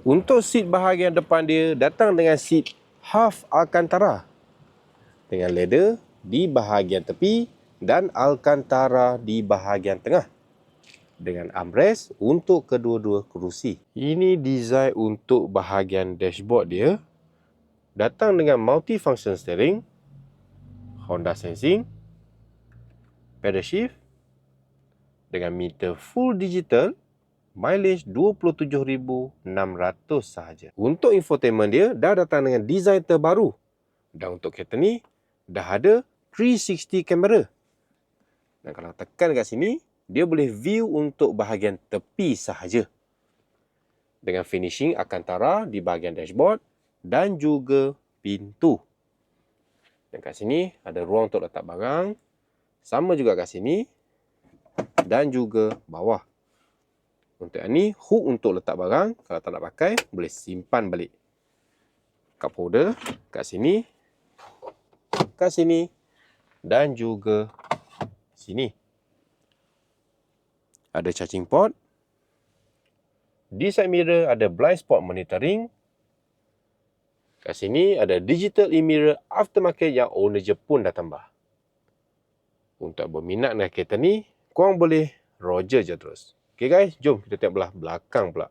Untuk seat bahagian depan dia datang dengan seat half Alcantara dengan leather di bahagian tepi dan Alcantara di bahagian tengah dengan armrest untuk kedua-dua kerusi. Ini design untuk bahagian dashboard dia. Datang dengan multifunction steering, Honda Sensing, pedal shift dengan meter full digital, mileage 27,600 sahaja. Untuk infotainment dia dah datang dengan design terbaru. Dan untuk kereta ni dah ada 360 kamera. Dan kalau tekan kat sini, dia boleh view untuk bahagian tepi sahaja. Dengan finishing Alcantara di bahagian dashboard dan juga pintu. Dan kat sini ada ruang untuk letak barang. Sama juga kat sini dan juga bawah. Untuk yang ni, hook untuk letak barang. Kalau tak nak pakai, boleh simpan balik. Cup holder kat sini, dan juga sini. Ada charging port. Di side mirror ada blind spot monitoring. Kat sini ada digital e-mirror aftermarket yang owner Jepun dah tambah. Untuk berminat dengan kereta ni, korang boleh Roger je terus. Okay guys, jom kita tengok belah belakang pula.